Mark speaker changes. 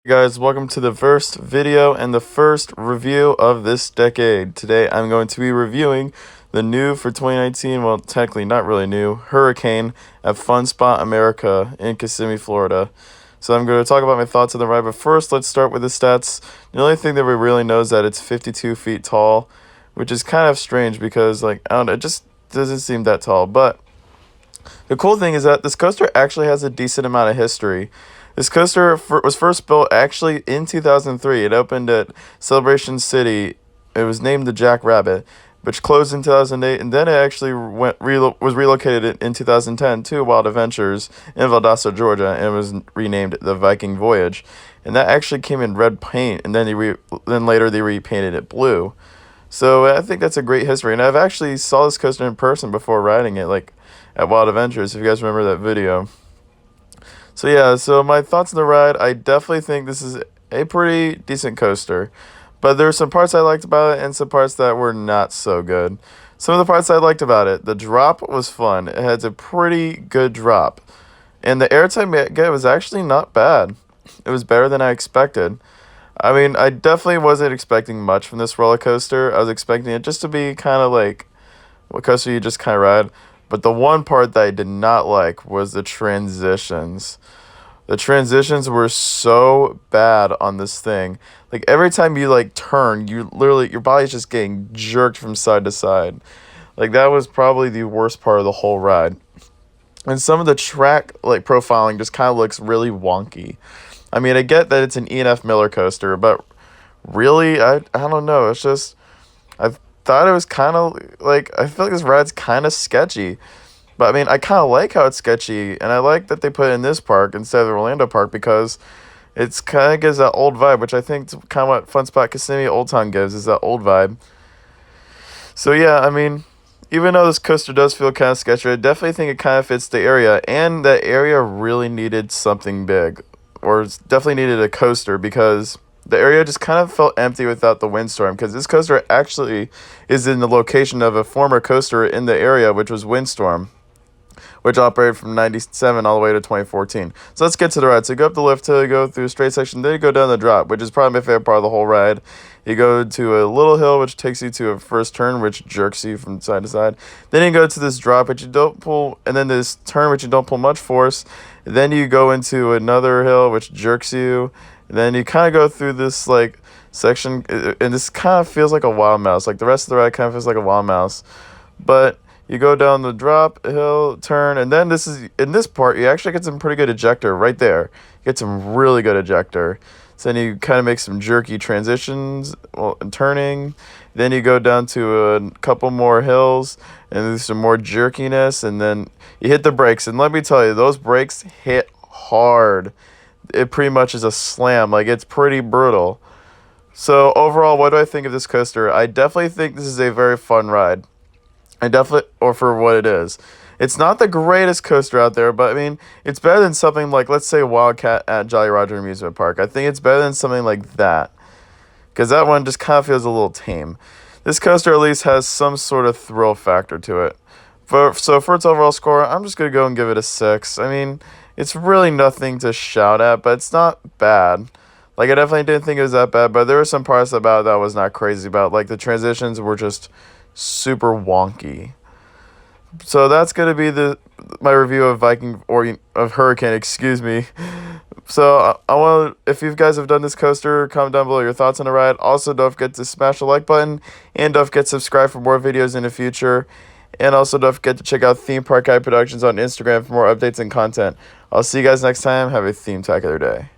Speaker 1: Hey guys, welcome to the first video and the first review of this decade. Today I'm going to be reviewing the new for 2019, well technically not really new, Hurricane at Fun Spot America in Kissimmee, Florida. So I'm going to talk about my thoughts on the ride, but first let's start with the stats. The only thing that we really know is that it's 52 feet tall, which is kind of strange because I don't know, it just doesn't seem that tall. But the cool thing is that this coaster actually has a decent amount of history. This coaster was first built actually in 2003. It opened at Celebration City. It was named the Jack Rabbit, which closed in 2008, and then it actually was relocated in 2010 to Wild Adventures in Valdosta, Georgia, and was renamed the Viking Voyage. And that actually came in red paint, and then later they repainted it blue. So I think that's a great history, and I've actually saw this coaster in person before riding it, at Wild Adventures, if you guys remember that video. So yeah, so my thoughts on the ride, I definitely think this is a pretty decent coaster. But there were some parts I liked about it and some parts that were not so good. Some of the parts I liked about it, the drop was fun. It had a pretty good drop. And the airtime it got was actually not bad. It was better than I expected. I mean, I definitely wasn't expecting much from this roller coaster. I was expecting it just to be kind of like what coaster you just kind of ride. But the one part that I did not like was the transitions. The transitions were so bad on this thing. Like every time you turn, you literally your body's just getting jerked from side to side. Like that was probably the worst part of the whole ride. And some of the track profiling just kind of looks really wonky. I mean, I get that it's an E&F Miller coaster, but really I don't know. It's just I thought it was kind of I feel like this ride's kind of sketchy. But I mean, I kind of like how it's sketchy, and I like that they put it in this park instead of the Orlando park because it's kind of gives that old vibe, which I think is kind of what Fun Spot Kissimmee Old Town gives, is that old vibe. So yeah, I mean, even though this coaster does feel kind of sketchy, I definitely think it kind of fits the area, and that area really needed something big, or definitely needed a coaster because the area just kind of felt empty without the windstorm, because this coaster actually is in the location of a former coaster in the area, which was Windstorm, which operated from 97 all the way to 2014. So let's get to the ride. So you go up the lift hill, you go through a straight section, then you go down the drop, which is probably my favorite part of the whole ride. You go to a little hill, which takes you to a first turn, which jerks you from side to side. Then you go to this drop, which you don't pull, and then this turn, which you don't pull much force. Then you go into another hill, which jerks you. And then you kind of go through this, section, and this kind of feels like a wild mouse. Like, the rest of the ride kind of feels like a wild mouse. But you go down the drop, hill, turn, and then in this part, you actually get some pretty good ejector right there. You get some really good ejector. So then you kind of make some jerky transitions and turning. Then you go down to a couple more hills, and there's some more jerkiness, and then you hit the brakes. And let me tell you, those brakes hit hard. It pretty much is a slam. It's pretty brutal. So overall, what do I think of this coaster? I definitely think this is a very fun ride. Or for what it is. It's not the greatest coaster out there, but I mean, it's better than something like, let's say, Wildcat at Jolly Roger Amusement Park. I think it's better than something like that, because that one just kind of feels a little tame. This coaster at least has some sort of thrill factor to it. So for its overall score, I'm just going to go and give it a 6. I mean, it's really nothing to shout at, but it's not bad. I definitely didn't think it was that bad, but there were some parts about it that I was not crazy about. The transitions were just super wonky. So that's gonna be my review of Hurricane, excuse me. So I want if you guys have done this coaster, comment down below your thoughts on the ride. Also, don't forget to smash the like button, and don't forget to subscribe for more videos in the future. And also don't forget to check out Theme Park Guide Productions on Instagram for more updates and content. I'll see you guys next time. Have a theme-tacular day.